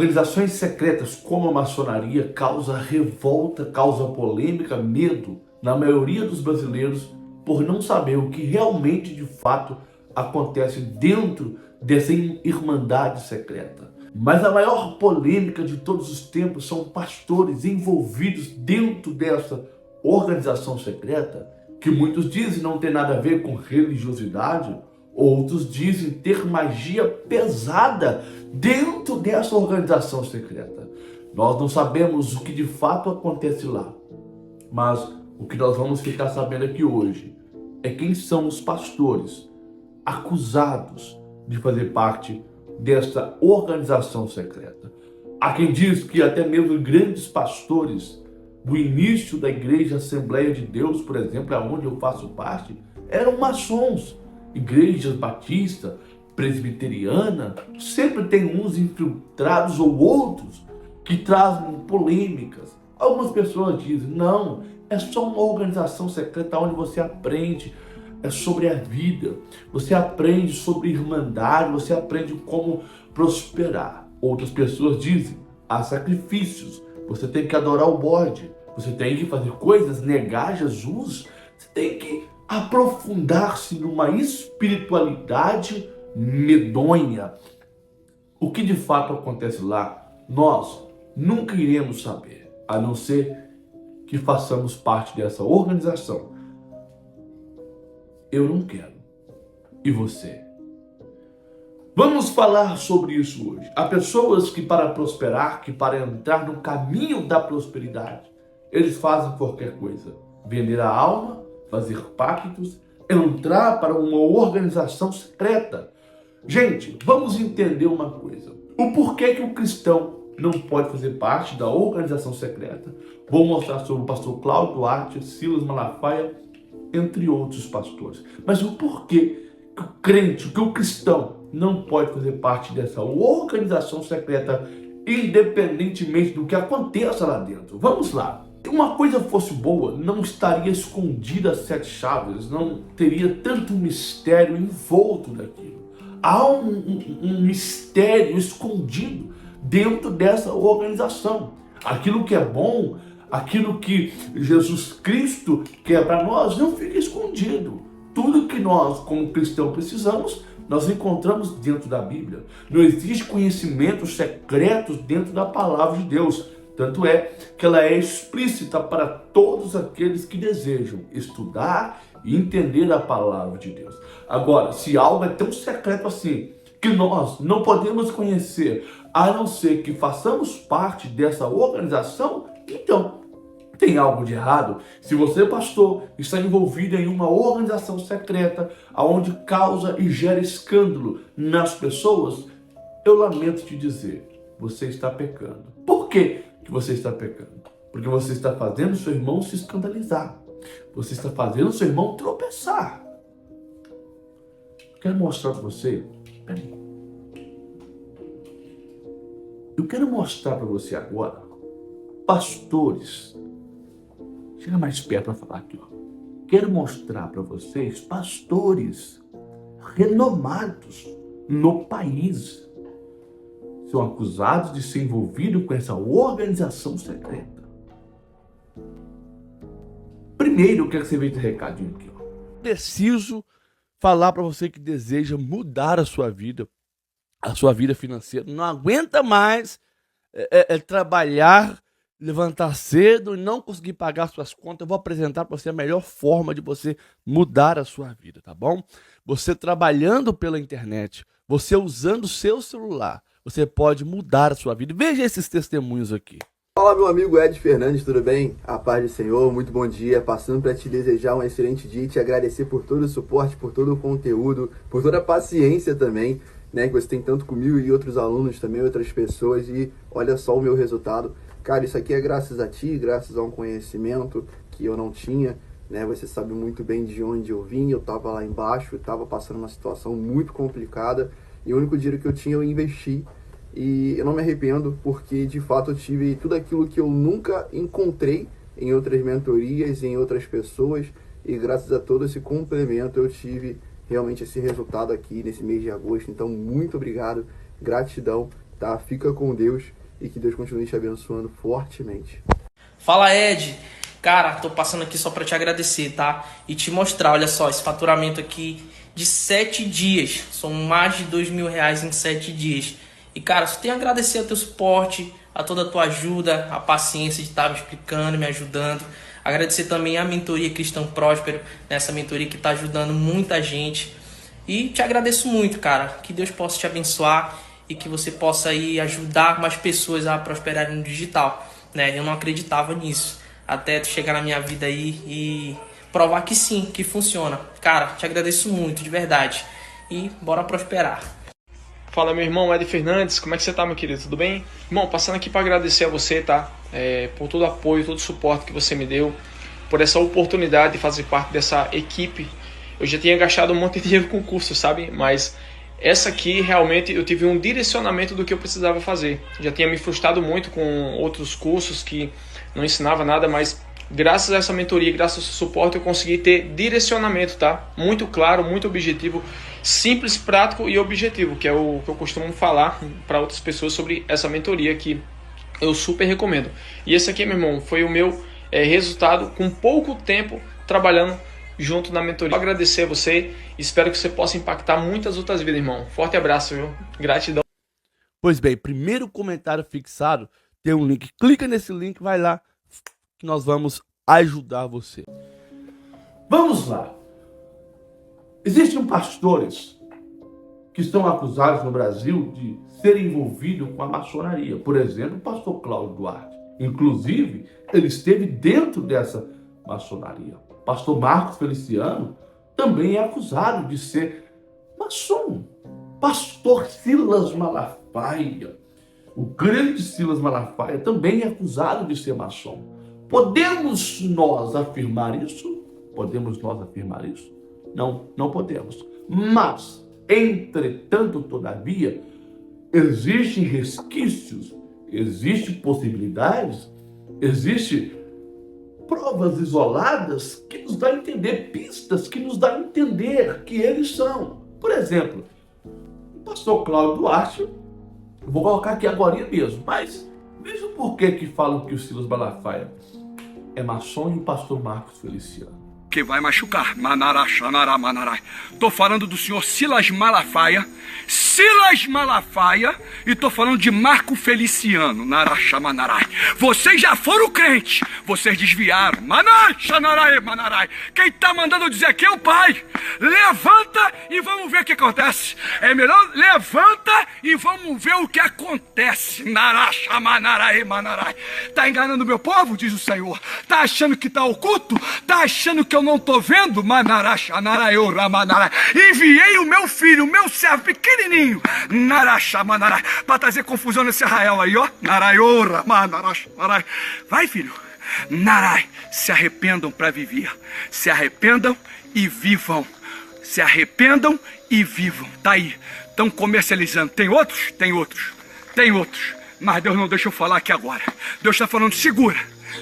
Organizações secretas como a maçonaria causam revolta, causam polêmica, medo na maioria dos brasileiros por não saber o que realmente de fato acontece dentro dessa irmandade secreta. Mas a maior polêmica de todos os tempos são pastores envolvidos dentro dessa organização secreta, que muitos dizem não ter nada a ver com religiosidade, outros dizem ter magia pesada dentro dessa organização secreta. Nós não sabemos o que de fato acontece lá, mas o que nós vamos ficar sabendo aqui hoje é quem são os pastores acusados de fazer parte dessa organização secreta. Há quem diz que até mesmo grandes pastores do início da Igreja Assembleia de Deus, por exemplo, aonde eu faço parte, eram maçons. Igrejas batista, presbiteriana, sempre tem uns infiltrados ou outros que trazem polêmicas. Algumas pessoas dizem, não, é só uma organização secreta onde você aprende sobre a vida, você aprende sobre irmandade, você aprende como prosperar. Outras pessoas dizem, há sacrifícios, você tem que adorar o bode, você tem que fazer coisas, negar Jesus, você tem que aprofundar-se numa espiritualidade medonha. O que de fato acontece lá, nós nunca iremos saber, a não ser que façamos parte dessa organização. Eu não quero. E você? Vamos falar sobre isso hoje. Há pessoas que para prosperar, que para entrar no caminho da prosperidade, eles fazem qualquer coisa. Vender a alma, fazer pactos, entrar para uma organização secreta. Gente, vamos entender uma coisa. O porquê que o cristão não pode fazer parte da organização secreta. Vou mostrar sobre o pastor Cláudio Duarte, Silas Malafaia, entre outros pastores. Mas o porquê que o crente, que o cristão não pode fazer parte dessa organização secreta, independentemente do que aconteça lá dentro. Vamos lá. Se uma coisa fosse boa, não estaria escondida a 7 chaves, não teria tanto mistério envolto daquilo. Há um mistério escondido dentro dessa organização. Aquilo que é bom, aquilo que Jesus Cristo quer para nós, não fica escondido. Tudo que nós, como cristãos, precisamos, nós encontramos dentro da Bíblia. Não existe conhecimentos secretos dentro da palavra de Deus. Tanto é que ela é explícita para todos aqueles que desejam estudar e entender a palavra de Deus. Agora, se algo é tão secreto assim, que nós não podemos conhecer, a não ser que façamos parte dessa organização, então tem algo de errado. Se você, pastor, está envolvido em uma organização secreta, onde causa e gera escândalo nas pessoas, eu lamento te dizer, você está pecando. Por quê que você está pecando? Porque você está fazendo seu irmão se escandalizar. Você está fazendo seu irmão tropeçar. Quero mostrar para você. Peraí. Eu quero mostrar para você agora pastores. Chega mais perto para falar aqui, ó. Quero mostrar para vocês pastores renomados no país são acusados de ser envolvidos com essa organização secreta. Primeiro, eu quero que você veja esse recadinho aqui, ó. Preciso falar para você que deseja mudar a sua vida financeira. Não aguenta mais trabalhar, levantar cedo e não conseguir pagar suas contas. Eu vou apresentar para você a melhor forma de você mudar a sua vida, tá bom? Você trabalhando pela internet, você usando o seu celular, você pode mudar a sua vida. Veja esses testemunhos aqui. Fala, meu amigo Ed Fernandes, tudo bem? A paz do Senhor, muito bom dia. Passando para te desejar um excelente dia e te agradecer por todo o suporte, por todo o conteúdo, por toda a paciência também, né, que você tem tanto comigo e outros alunos também, outras pessoas. E olha só o meu resultado. Cara, isso aqui é graças a ti, graças a um conhecimento que eu não tinha, né? Você sabe muito bem de onde eu vim. Eu estava lá embaixo, estava passando uma situação muito complicada e o único dinheiro que eu tinha eu investi. E eu não me arrependo, porque de fato eu tive tudo aquilo que eu nunca encontrei em outras mentorias, em outras pessoas, e graças a todo esse complemento eu tive realmente esse resultado aqui nesse mês de agosto. Então, muito obrigado, gratidão, tá? Fica com Deus e que Deus continue te abençoando fortemente. Fala, Ed. Cara, tô passando aqui só pra te agradecer, tá? E te mostrar, olha só, esse faturamento aqui de 7 dias. São mais de R$2.000 em 7 dias. E, cara, só tenho a agradecer ao teu suporte, a toda a tua ajuda, a paciência de estar me explicando, me ajudando. Agradecer também a mentoria Cristão Próspero, nessa mentoria que tá ajudando muita gente. E te agradeço muito, cara. Que Deus possa te abençoar e que você possa aí ajudar mais pessoas a prosperarem no digital, né? Eu não acreditava nisso, até tu chegar na minha vida aí e provar que sim, que funciona. Cara, te agradeço muito, de verdade. E bora prosperar. Fala, meu irmão Ed Fernandes, como é que você tá, meu querido? Tudo bem? Irmão, passando aqui para agradecer a você, tá? Por todo o apoio, todo o suporte que você me deu, por essa oportunidade de fazer parte dessa equipe. Eu já tinha gastado um monte de dinheiro com curso, sabe? Mas essa aqui, realmente, eu tive um direcionamento do que eu precisava fazer. Já tinha me frustrado muito com outros cursos que não ensinava nada, mas graças a essa mentoria, graças ao seu suporte, eu consegui ter direcionamento, tá? Muito claro, muito objetivo, simples, prático e objetivo, que é o que eu costumo falar para outras pessoas sobre essa mentoria que eu super recomendo. E esse aqui, meu irmão, foi o meu resultado com pouco tempo trabalhando junto na mentoria. Eu agradecer a você, espero que você possa impactar muitas outras vidas, irmão. Forte abraço, viu? Gratidão. Pois bem, primeiro comentário fixado, tem um link. Clica nesse link, vai lá, que nós vamos ajudar você. Vamos lá. Existem pastores que estão acusados no Brasil de serem envolvidos com a maçonaria. Por exemplo, o pastor Cláudio Duarte. Inclusive, ele esteve dentro dessa maçonaria. O pastor Marcos Feliciano também é acusado de ser maçom. Pastor Silas Malafaia, o grande Silas Malafaia, também é acusado de ser maçom. Podemos nós afirmar isso? Podemos nós afirmar isso? Não, não podemos. Mas, entretanto, todavia, existem resquícios, existem possibilidades, existem provas isoladas que nos dá a entender, pistas que nos dá a entender que eles são. Por exemplo, o pastor Cláudio Duarte, eu vou colocar aqui agora mesmo, mas veja por que falam que o Silas Malafaia é maçom e o pastor Marcos Feliciano. Que vai machucar. Manará, xanará, manará. Tô falando do senhor Silas Malafaia. Silas Malafaia. E tô falando de Marco Feliciano. Naraxa, manarai. Vocês já foram crentes. Vocês desviaram. Manai, xanarai, manarai. Quem tá mandando dizer aqui é o pai. Levanta e vamos ver o que acontece. É melhor levanta e vamos ver o que acontece. Naraxa, manarai, manarai. Tá enganando meu povo, diz o Senhor. Tá achando que tá oculto? Tá achando que eu não tô vendo? Manaraxa, naraio, ramanarai. Enviei o meu filho, o meu servo pequenininho, Naraxa, manarai, pra trazer confusão nesse arraial aí, ó. Naraio, ramanaraxa, narai. Vai, filho. Narai, se arrependam para viver. Se arrependam e vivam. Se arrependam e vivam. Tá aí. Estão comercializando. Tem outros? Tem outros. Tem outros. Mas Deus não deixa eu falar aqui agora. Deus está falando, segura.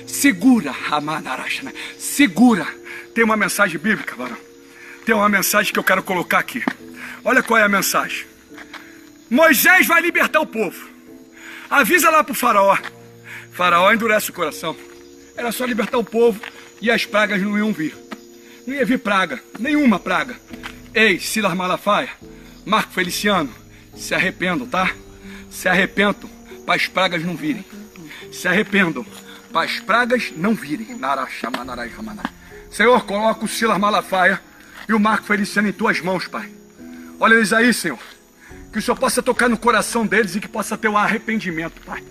Segura, Ramanaraxa. Segura. Tem uma mensagem bíblica, varão. Tem uma mensagem que eu quero colocar aqui. Olha qual é a mensagem. Moisés vai libertar o povo. Avisa lá pro faraó. Faraó endurece o coração. Era só libertar o povo e as pragas não iam vir. Não ia vir praga, nenhuma praga. Ei, Silas Malafaia, Marco Feliciano, se arrependam, tá? Se arrependam para as pragas não virem. Se arrependam para as pragas não virem. Naraxa, manarai, ramanai. Senhor, coloca o Silas Malafaia e o Marco Feliciano em tuas mãos, Pai. Olha eles aí, Senhor. Que o Senhor possa tocar no coração deles e que possa ter um arrependimento, Pai.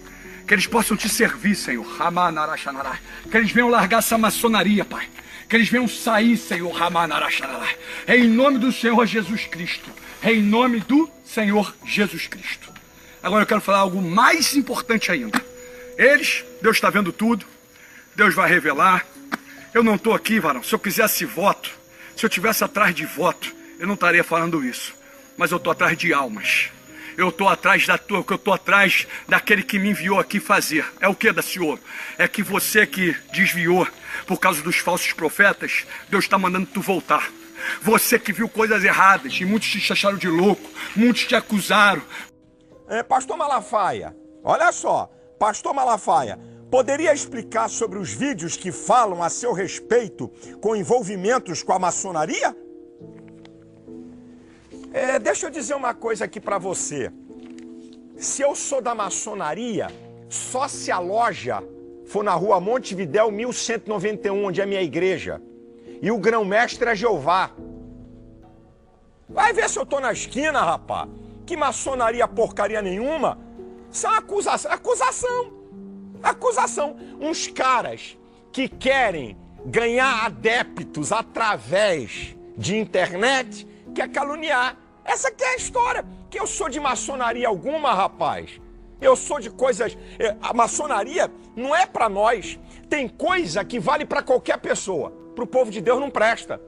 Que eles possam te servir, Senhor. Que eles venham largar essa maçonaria, Pai. Que eles venham sair, Senhor. Em nome do Senhor Jesus Cristo. Em nome do Senhor Jesus Cristo. Agora eu quero falar algo mais importante ainda. Eles, Deus está vendo tudo. Deus vai revelar. Eu não estou aqui, varão. Se eu quisesse voto, se eu estivesse atrás de voto, eu não estaria falando isso. Mas eu estou atrás de almas. Eu estou atrás eu estou atrás daquele que me enviou aqui fazer. É o que, da senhor? É que você que desviou por causa dos falsos profetas, Deus está mandando tu voltar. Você que viu coisas erradas e muitos te acharam de louco, muitos te acusaram. Pastor Malafaia, olha só, Pastor Malafaia, poderia explicar sobre os vídeos que falam a seu respeito com envolvimentos com a maçonaria? Deixa eu dizer uma coisa aqui pra você. Se eu sou da maçonaria, só se a loja for na rua Montevidéu 1191, onde é minha igreja, e o grão-mestre é Jeová. Vai ver se eu tô na esquina, rapá. Que maçonaria porcaria nenhuma. Isso é uma acusação. Uns caras que querem ganhar adeptos através de internet quer caluniar. Essa que é a história. Que eu sou de maçonaria alguma, rapaz. Eu sou de coisas... A maçonaria não é pra nós. Tem coisa que vale pra qualquer pessoa. Pro povo de Deus não presta.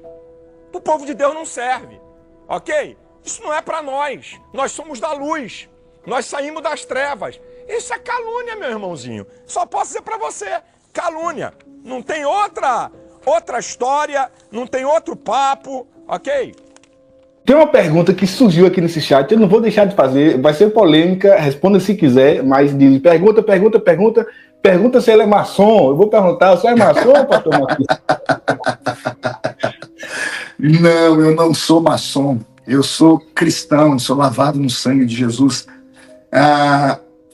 Pro povo de Deus não serve. Ok? Isso não é pra nós. Nós somos da luz. Nós saímos das trevas. Isso é calúnia, meu irmãozinho. Só posso dizer pra você. Calúnia. Não tem outra história. Não tem outro papo. Ok? Tem uma pergunta que surgiu aqui nesse chat, eu não vou deixar de fazer, vai ser polêmica, responda se quiser, mas diz, pergunta se ele é maçom. Eu vou perguntar, você é maçom, pastor Marcos? Não, eu não sou maçom, eu sou cristão, sou lavado no sangue de Jesus.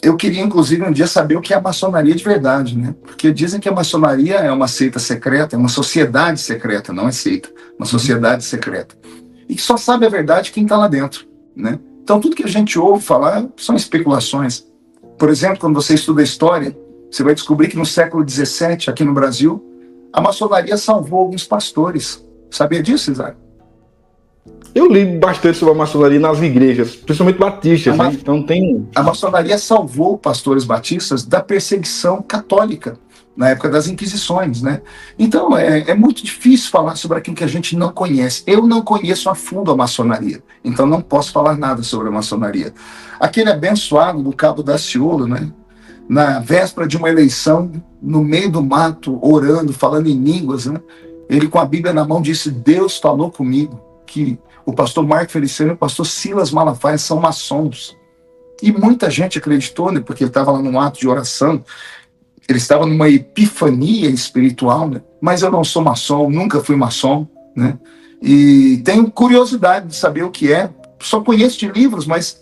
Eu queria, inclusive, um dia saber o que é a maçonaria de verdade, né? Porque dizem que a maçonaria é uma seita secreta, é uma sociedade secreta, não é seita, uma sociedade secreta. E que só sabe a verdade quem está lá dentro, né? Então tudo que a gente ouve falar são especulações. Por exemplo, quando você estuda história, você vai descobrir que no século XVII, aqui no Brasil, a maçonaria salvou alguns pastores. Sabia disso, Isaac? Eu li bastante sobre a maçonaria nas igrejas, principalmente batistas, né? Então tem... A maçonaria salvou pastores batistas da perseguição católica na época das Inquisições, né? Então, é muito difícil falar sobre aquilo que a gente não conhece. Eu não conheço a fundo a maçonaria, então não posso falar nada sobre a maçonaria. Aquele abençoado do Cabo Daciolo, né? Na véspera de uma eleição, no meio do mato, orando, falando em línguas, né? Ele com a Bíblia na mão disse, Deus falou comigo que o pastor Marco Feliciano e o pastor Silas Malafaia são maçons. E muita gente acreditou, né? Porque ele estava lá num ato de oração, ele estava numa epifania espiritual, né? Mas eu não sou maçom, nunca fui maçom, né? E tenho curiosidade de saber o que é. Só conheço de livros, mas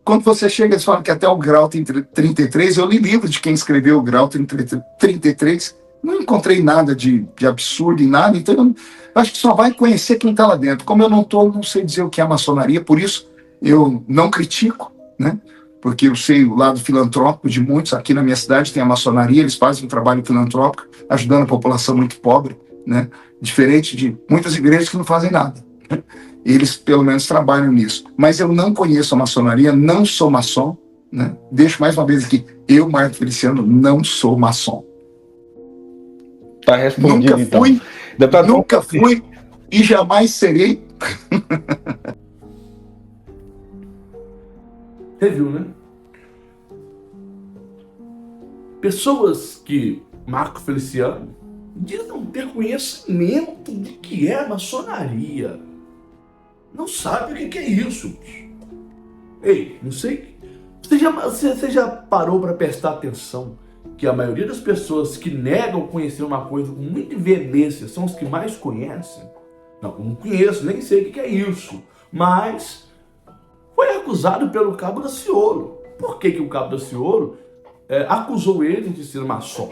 quando você chega, eles falam que até o grau tem 33. Eu li livros de quem escreveu o grau tem 33. Não encontrei nada de absurdo em nada, então eu acho que só vai conhecer quem está lá dentro. Como eu não sei dizer o que é maçonaria, por isso eu não critico, né? Porque eu sei o lado filantrópico de muitos. Aqui na minha cidade tem a maçonaria, eles fazem um trabalho filantrópico, ajudando a população muito pobre, né? Diferente de muitas igrejas que não fazem nada, né? Eles pelo menos trabalham nisso. Mas eu não conheço a maçonaria, não sou maçom, né? Deixo mais uma vez aqui, eu, Marco Feliciano, não sou maçom. Tá respondido, Nunca fui e jamais serei. Você viu, né? Pessoas que Marco Feliciano diz não ter conhecimento de que é maçonaria. Não sabe o que é isso. Ei, não sei. Você já parou para prestar atenção que a maioria das pessoas que negam conhecer uma coisa com muita veemência são os que mais conhecem? Não conheço, nem sei o que é isso. Mas foi acusado pelo Cabo Daciolo. Por que o Cabo Daciolo acusou ele de ser maçom?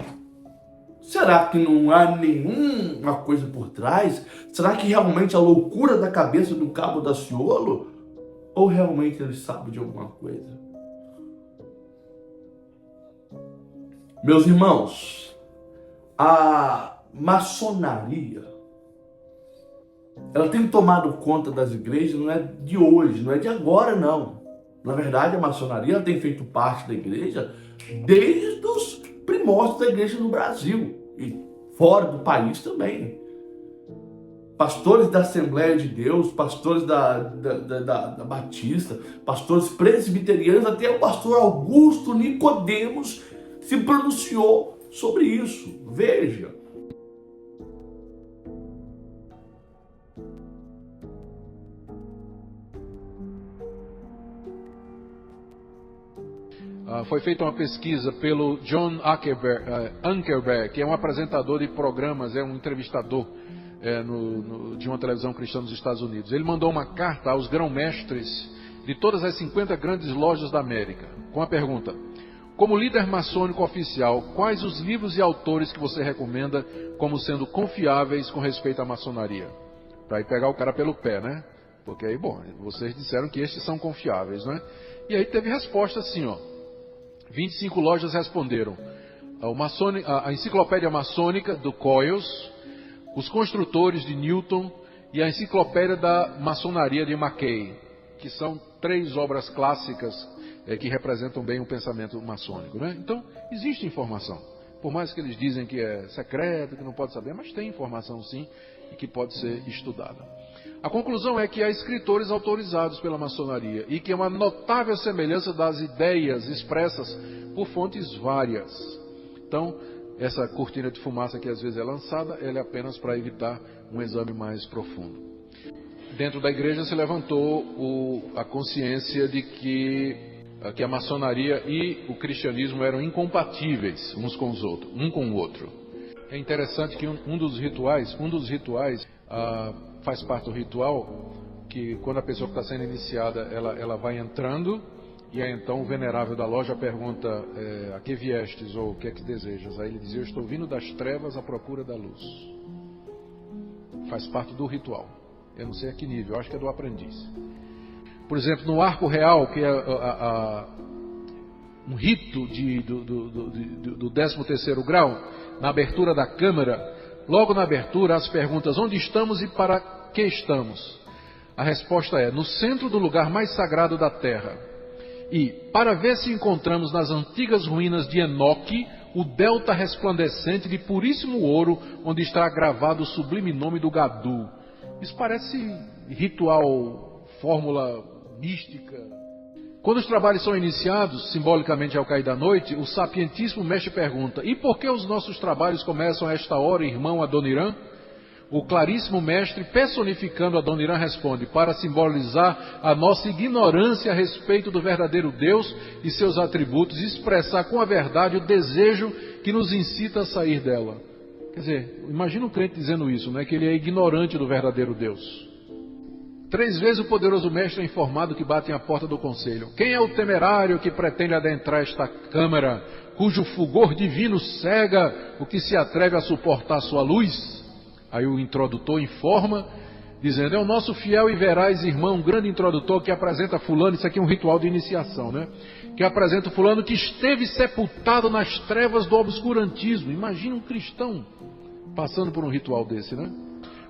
Será que não há nenhuma coisa por trás? Será que realmente a loucura da cabeça do Cabo Daciolo? Ou realmente ele sabe de alguma coisa? Meus irmãos, a maçonaria, ela tem tomado conta das igrejas, não é de hoje, não é de agora, não. Na verdade, a maçonaria tem feito parte da igreja desde os primórdios da igreja no Brasil e fora do país também. Pastores da Assembleia de Deus, pastores da Batista, pastores presbiterianos, até o pastor Augusto Nicodemos se pronunciou sobre isso. Veja. Foi feita uma pesquisa pelo John Ankerberg, que é um apresentador de programas, é um entrevistador de uma televisão cristã nos Estados Unidos. Ele mandou uma carta aos grão-mestres de todas as 50 grandes lojas da América, com a pergunta: como líder maçônico oficial, quais os livros e autores que você recomenda como sendo confiáveis com respeito à maçonaria? Para aí pegar o cara pelo pé, né? Porque aí, bom, vocês disseram que estes são confiáveis, né? E aí teve resposta assim, ó. 25 lojas responderam: a Enciclopédia Maçônica do Coyles, os Construtores de Newton e a Enciclopédia da Maçonaria de Mackay, que são 3 obras clássicas que representam bem o pensamento maçônico, né? Então, existe informação. Por mais que eles dizem que é secreto, que não pode saber, mas tem informação sim e que pode ser estudada. A conclusão é que há escritores autorizados pela maçonaria e que é uma notável semelhança das ideias expressas por fontes várias. Então, essa cortina de fumaça que às vezes é lançada, ela é apenas para evitar um exame mais profundo. Dentro da igreja se levantou a consciência de que a maçonaria e o cristianismo eram incompatíveis uns com os outros, um com o outro. É interessante que um dos rituais faz parte do ritual, que quando a pessoa que está sendo iniciada, ela vai entrando, e aí então o venerável da loja pergunta: a que viestes, ou o que é que desejas? Aí ele diz: eu estou vindo das trevas à procura da luz. Faz parte do ritual. Eu não sei a que nível, eu acho que é do aprendiz. Por exemplo, no arco real, que é um rito do 13º grau, na abertura da câmara, logo na abertura, as perguntas: onde estamos e para que estamos? A resposta é: no centro do lugar mais sagrado da terra. E para ver se encontramos nas antigas ruínas de Enoque o delta resplandecente de puríssimo ouro, onde está gravado o sublime nome do Gadu. Isso parece ritual, fórmula mística. Quando os trabalhos são iniciados, simbolicamente ao cair da noite, o sapientíssimo mestre pergunta: e por que os nossos trabalhos começam a esta hora, irmão Adoniran? O claríssimo mestre, personificando Adoniran, responde: para simbolizar a nossa ignorância a respeito do verdadeiro Deus e seus atributos, e expressar com a verdade o desejo que nos incita a sair dela. Quer dizer, imagina um crente dizendo isso, né? Que ele é ignorante do verdadeiro Deus. 3 vezes o poderoso mestre é informado que batem à porta do conselho. Quem é o temerário que pretende adentrar esta câmara, cujo fulgor divino cega o que se atreve a suportar sua luz? Aí o introdutor informa, dizendo: é o nosso fiel e veraz irmão, grande introdutor, que apresenta fulano. Isso aqui é um ritual de iniciação, né? Que apresenta fulano que esteve sepultado nas trevas do obscurantismo. Imagina um cristão passando por um ritual desse, né?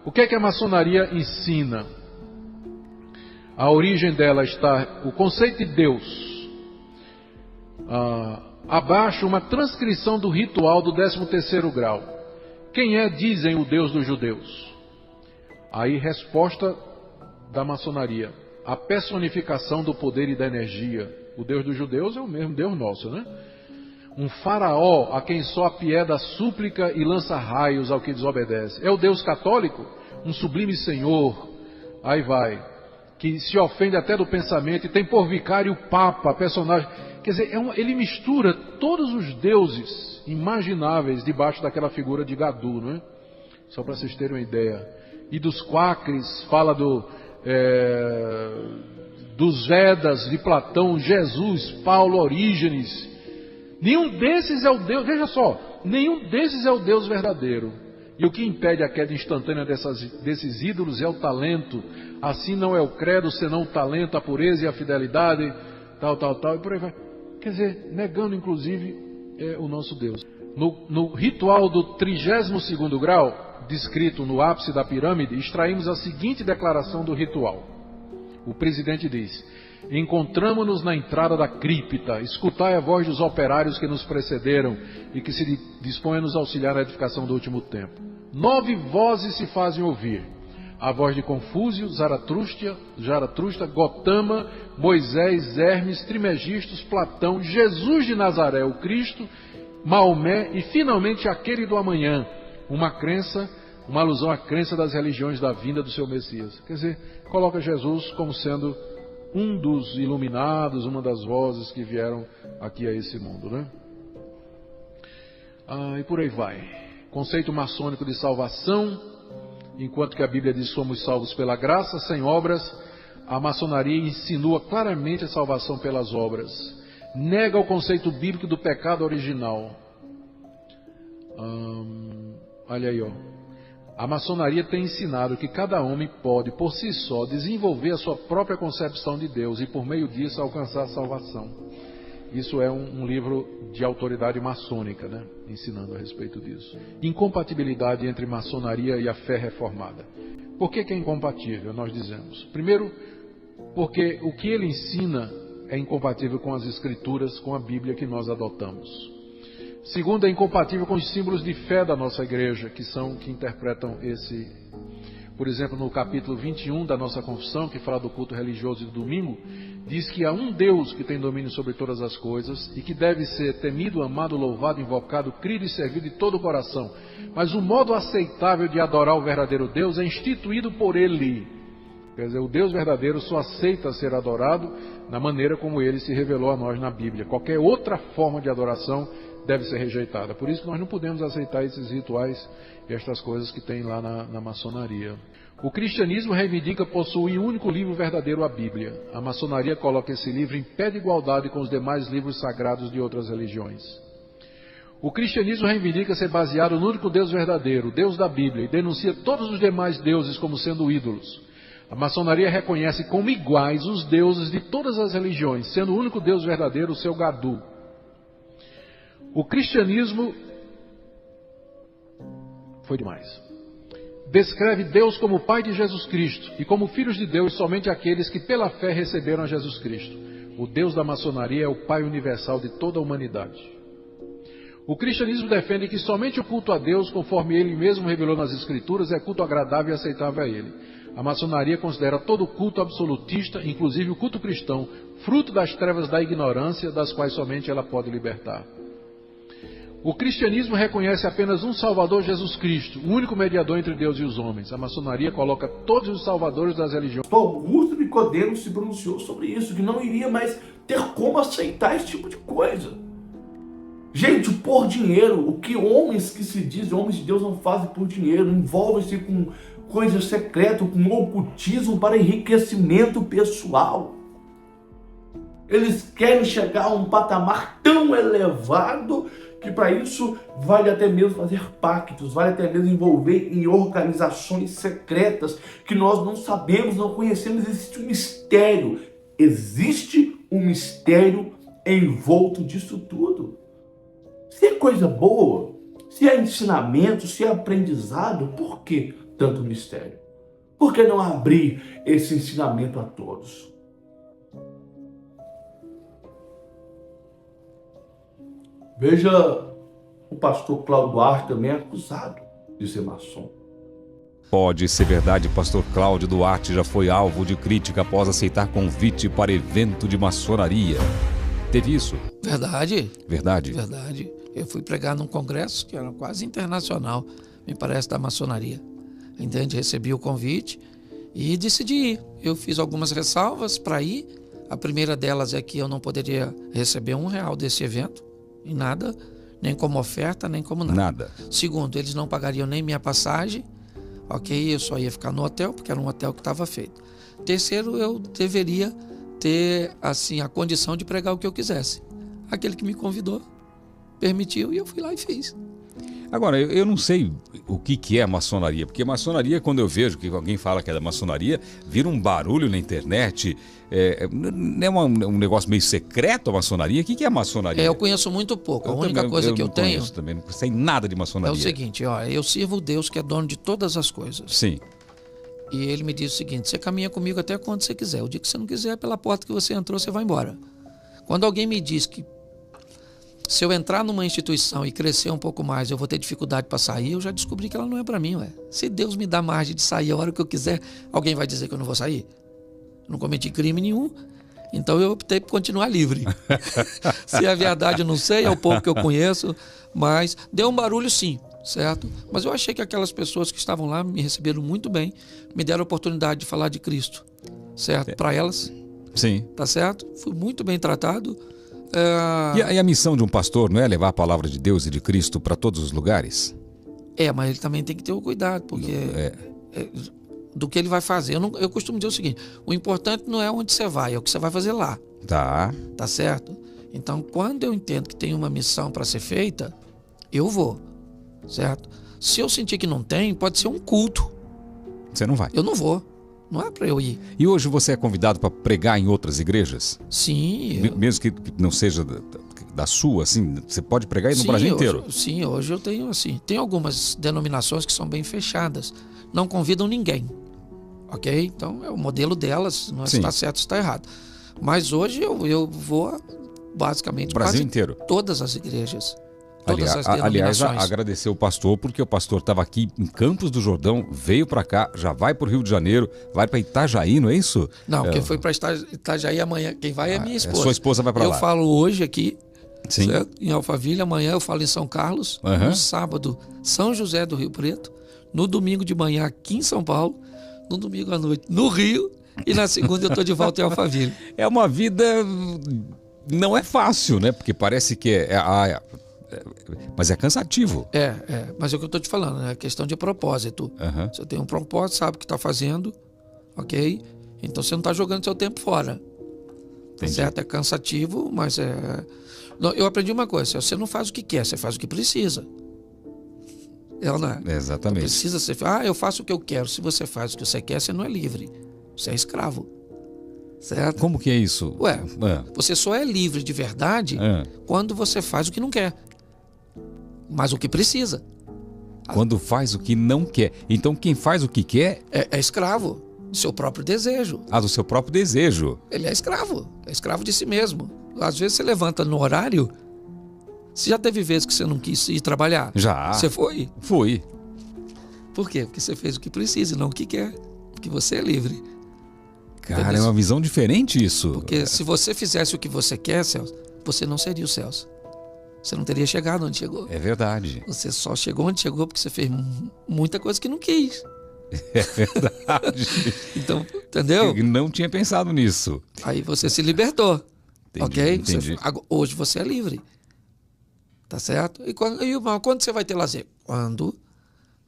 O que é que a maçonaria ensina? A origem dela está o conceito de Deus. Abaixo, uma transcrição do ritual do 13º grau. Quem é, dizem, o Deus dos judeus? Aí, resposta da maçonaria: a personificação do poder e da energia. O Deus dos judeus é o mesmo Deus nosso, né? Um faraó a quem só apieda a súplica e lança raios ao que desobedece. É o Deus católico? Um sublime senhor. Aí vai, que se ofende até do pensamento e tem por vicário o Papa, personagem. Quer dizer, ele mistura todos os deuses imagináveis debaixo daquela figura de Gadu, não é? Só para vocês terem uma ideia. E dos Quakris, fala dos Vedas, de Platão, Jesus, Paulo, Orígenes. Nenhum desses é o Deus, veja só, nenhum desses é o Deus verdadeiro. E o que impede a queda instantânea desses ídolos é o talento. Assim não é o credo, senão o talento, a pureza e a fidelidade, tal, e por aí vai. Quer dizer, negando inclusive o nosso Deus. No ritual do 32º grau, descrito no ápice da pirâmide, extraímos a seguinte declaração do ritual. O presidente diz: encontramo-nos na entrada da cripta, escutai a voz dos operários que nos precederam e que se dispõem a nos auxiliar na edificação do último tempo. 9 vozes se fazem ouvir: a voz de Confúcio, Zaratustra, Gotama, Moisés, Hermes, Trimegistos, Platão, Jesus de Nazaré, o Cristo, Maomé e finalmente aquele do amanhã. Uma alusão à crença das religiões da vinda do seu Messias. Quer dizer, coloca Jesus como sendo um dos iluminados, uma das vozes que vieram aqui a esse mundo, né? E por aí vai. Conceito maçônico de salvação, enquanto que a Bíblia diz que somos salvos pela graça, sem obras, a maçonaria insinua claramente a salvação pelas obras. Nega o conceito bíblico do pecado original. Olha aí, ó. A maçonaria tem ensinado que cada homem pode, por si só, desenvolver a sua própria concepção de Deus e, por meio disso, alcançar a salvação. Isso é um livro de autoridade maçônica, né? Ensinando a respeito disso. Incompatibilidade entre maçonaria e a fé reformada. Por que é incompatível, nós dizemos? Primeiro, porque o que ele ensina é incompatível com as Escrituras, com a Bíblia que nós adotamos. Segundo, é incompatível com os símbolos de fé da nossa igreja, que interpretam esse. Por exemplo, no capítulo 21 da nossa confissão, que fala do culto religioso do domingo, diz que há um Deus que tem domínio sobre todas as coisas e que deve ser temido, amado, louvado, invocado, crido e servido de todo o coração. Mas o modo aceitável de adorar o verdadeiro Deus é instituído por Ele. Quer dizer, o Deus verdadeiro só aceita ser adorado na maneira como Ele se revelou a nós na Bíblia. Qualquer outra forma de adoração deve ser rejeitada. Por isso que nós não podemos aceitar esses rituais e estas coisas que tem lá na maçonaria. O cristianismo reivindica possuir um único livro verdadeiro, a Bíblia. A maçonaria coloca esse livro em pé de igualdade com os demais livros sagrados de outras religiões. O cristianismo reivindica ser baseado no único Deus verdadeiro, o Deus da Bíblia, e denuncia todos os demais deuses como sendo ídolos. A maçonaria reconhece como iguais os deuses de todas as religiões, sendo o único Deus verdadeiro o seu Gadu. O cristianismo foi demais. Descreve Deus como o Pai de Jesus Cristo e como filhos de Deus somente aqueles que pela fé receberam a Jesus Cristo. O Deus da maçonaria é o Pai universal de toda a humanidade. O cristianismo defende que somente o culto a Deus, conforme Ele mesmo revelou nas Escrituras, é culto agradável e aceitável a Ele. A maçonaria considera todo culto absolutista, inclusive o culto cristão, fruto das trevas da ignorância, das quais somente ela pode libertar. O cristianismo reconhece apenas um Salvador, Jesus Cristo, o único mediador entre Deus e os homens. A maçonaria coloca todos os salvadores das religiões. Augusto Nicodemo se pronunciou sobre isso, que não iria mais ter como aceitar esse tipo de coisa. Gente, por dinheiro, o que homens que se dizem homens de Deus não fazem por dinheiro, envolvem-se com coisas secretas, com ocultismo para enriquecimento pessoal. Eles querem chegar a um patamar tão elevado que para isso vale até mesmo fazer pactos, vale até mesmo envolver em organizações secretas que nós não sabemos, não conhecemos. Existe um mistério, existe um mistério envolto disso tudo. Se é coisa boa, se é ensinamento, se é aprendizado, por que tanto mistério? Por que não abrir esse ensinamento a todos? Veja, o pastor Cláudio Duarte também é acusado de ser maçom. Pode ser verdade, pastor Cláudio Duarte já foi alvo de crítica após aceitar convite para evento de maçonaria. Teve isso? Verdade. Verdade? Verdade. Eu fui pregar num congresso que era quase internacional, me parece, da maçonaria. Entende? Recebi o convite e decidi ir. Eu fiz algumas ressalvas para ir. A primeira delas é que eu não poderia receber R$1 desse evento. Em nada, nem como oferta, nem como nada. Segundo, eles não pagariam nem minha passagem, ok? Eu só ia ficar no hotel, porque era um hotel que estava feito. Terceiro, eu deveria ter, assim, a condição de pregar o que eu quisesse. Aquele que me convidou, permitiu, e eu fui lá e fiz. Agora, eu não sei o que é a maçonaria, porque maçonaria, quando eu vejo que alguém fala que é da maçonaria, vira um barulho na internet, não é um negócio meio secreto a maçonaria? O que é a maçonaria? Eu conheço muito pouco, a única coisa que eu tenho... Também não sei nada de maçonaria. É o seguinte, ó, eu sirvo o Deus que é dono de todas as coisas. Sim. E ele me diz o seguinte, você caminha comigo até quando você quiser, o dia que você não quiser, pela porta que você entrou, você vai embora. Quando alguém me diz que se eu entrar numa instituição e crescer um pouco mais, eu vou ter dificuldade para sair, eu já descobri que ela não é para mim, ué. Se Deus me dá margem de sair a hora que eu quiser, alguém vai dizer que eu não vou sair? Não cometi crime nenhum, então eu optei por continuar livre. Se é verdade, eu não sei, é o pouco que eu conheço, mas deu um barulho sim, certo? Mas eu achei que aquelas pessoas que estavam lá me receberam muito bem, me deram a oportunidade de falar de Cristo, certo? Para elas, Sim. Tá certo? Fui muito bem tratado. E a missão de um pastor não é levar a palavra de Deus e de Cristo para todos os lugares? Mas ele também tem que ter o cuidado, porque do que ele vai fazer. Eu costumo dizer o seguinte: o importante não é onde você vai, é o que você vai fazer lá. Tá. Tá certo? Então, quando eu entendo que tem uma missão para ser feita, eu vou. Certo? Se eu sentir que não tem, pode ser um culto. Você não vai? Eu não vou. Não é para eu ir. E hoje você é convidado para pregar em outras igrejas? Sim. Mesmo que não seja da sua, assim, você pode pregar no Brasil inteiro? Sim, hoje eu tenho assim. Tem algumas denominações que são bem fechadas. Não convidam ninguém. Ok? Então é o modelo delas. Não é se está certo ou se está errado. Mas hoje eu vou basicamente Brasil inteiro. Todas as igrejas. Aliás, agradecer o pastor, porque o pastor estava aqui em Campos do Jordão, veio para cá, já vai para o Rio de Janeiro, vai para Itajaí, não é isso? Não, quem foi para Itajaí amanhã, quem vai é minha esposa. Sua esposa vai para lá. Eu falo hoje aqui, certo? Em Alphaville, amanhã eu falo em São Carlos, no sábado São José do Rio Preto, no domingo de manhã aqui em São Paulo, no domingo à noite no Rio e na segunda eu estou de volta em Alphaville. É uma vida, não é fácil, né? Porque parece que mas é cansativo. Mas é o que eu estou te falando, é questão de propósito. Você tem um propósito, sabe o que está fazendo, ok? Então você não está jogando seu tempo fora. Certo? É cansativo, mas eu aprendi uma coisa: você não faz o que quer, você faz o que precisa. Não é? Exatamente. Precisa ser. Eu faço o que eu quero. Se você faz o que você quer, você não é livre. Você é escravo. Certo? Como que é isso? Você só é livre de verdade quando você faz o que não quer. Mas o que precisa. Quando faz o que não quer. Então quem faz o que quer é escravo do seu próprio desejo. Do seu próprio desejo. Ele é escravo de si mesmo. Às vezes você levanta no horário. Você já teve vezes que você não quis ir trabalhar? Já. Você foi? Fui. Por quê? Porque você fez o que precisa e não o que quer. Porque você é livre. Cara, entendeu? é uma visão diferente isso. Porque se você fizesse o que você quer, Celso, você não seria o Celso. Você não teria chegado onde chegou. É verdade. Você só chegou onde chegou porque você fez muita coisa que não quis. É verdade. Então, entendeu? Eu não tinha pensado nisso. Aí você se libertou. Ok? Entendi. Hoje você é livre. Tá certo? E quando você vai ter lazer? Quando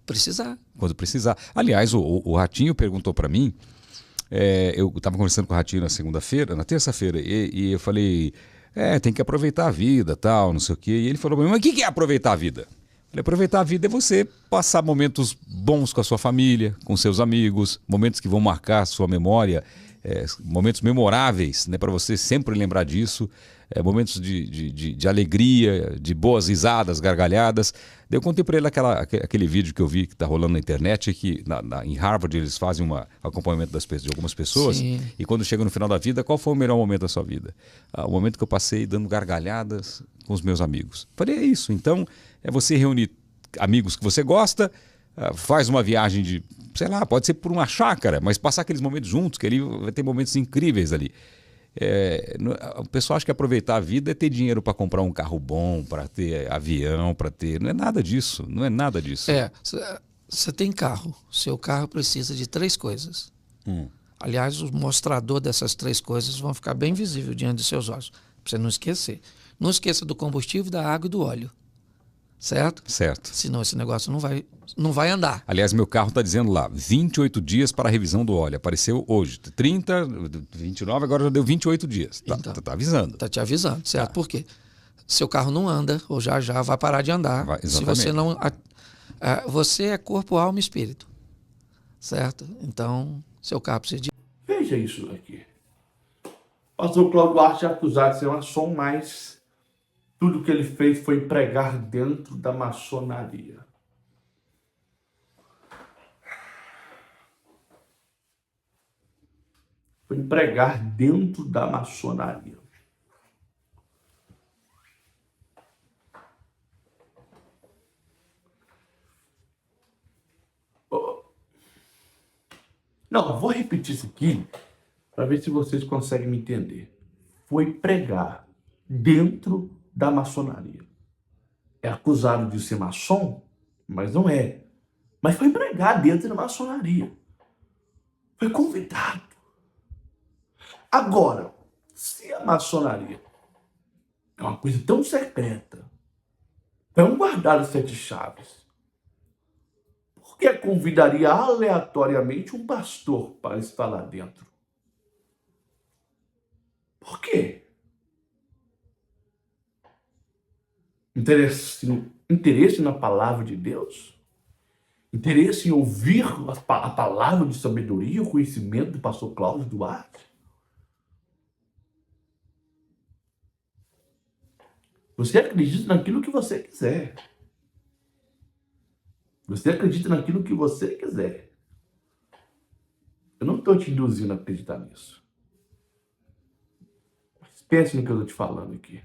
precisar. Quando precisar. Aliás, o Ratinho perguntou para mim. Eu estava conversando com o Ratinho na terça-feira, e eu falei, tem que aproveitar a vida, tal, não sei o quê. E ele falou para mim, mas o que é aproveitar a vida? Eu falei, aproveitar a vida é você passar momentos bons com a sua família, com seus amigos, momentos que vão marcar a sua memória, momentos memoráveis, né, para você sempre lembrar disso, momentos de alegria, de boas risadas, gargalhadas. Daí eu contei para ele aquele vídeo que eu vi que está rolando na internet, que em Harvard eles fazem um acompanhamento de algumas pessoas. Sim. E quando chega no final da vida, qual foi o melhor momento da sua vida? O momento que eu passei dando gargalhadas com os meus amigos. Falei, é isso. Então, é você reunir amigos que você gosta, faz uma viagem de, sei lá, pode ser por uma chácara, mas passar aqueles momentos juntos, que ali vai ter momentos incríveis ali. O pessoal acha que aproveitar a vida é ter dinheiro para comprar um carro bom, para ter avião, para ter... Não é nada disso, não é nada disso. Você tem carro, seu carro precisa de 3 coisas. Aliás, o mostrador dessas 3 coisas vão ficar bem visível diante dos seus olhos, para você não esquecer. Não esqueça do combustível, da água e do óleo. Certo? Certo. Senão esse negócio não vai andar. Aliás, meu carro está dizendo lá, 28 dias para a revisão do óleo. Apareceu hoje, 30, 29, agora já deu 28 dias. Tá avisando. Está te avisando, certo? Por quê? Seu carro não anda, ou já vai parar de andar. Se você não... você é corpo, alma e espírito. Certo? Então, seu carro precisa de... Veja isso aqui. O pastor Cláudio Duarte é acusado de ser maçom, mas tudo que ele fez foi pregar dentro da maçonaria. Foi pregar dentro da maçonaria. Não, vou repetir isso aqui para ver se vocês conseguem me entender. Foi pregar dentro da maçonaria. É acusado de ser maçom, mas não é. Mas foi pregar dentro da maçonaria. Foi convidado. Agora, se a maçonaria é uma coisa tão secreta, tão guardada 7 chaves, por que convidaria aleatoriamente um pastor para estar lá dentro? Por quê? Interesse na palavra de Deus? Interesse em ouvir a palavra de sabedoria, o conhecimento do pastor Cláudio Duarte? Você acredita naquilo que você quiser. Você acredita naquilo que você quiser. Eu não estou te induzindo a acreditar nisso. Mas pense no que eu estou te falando aqui.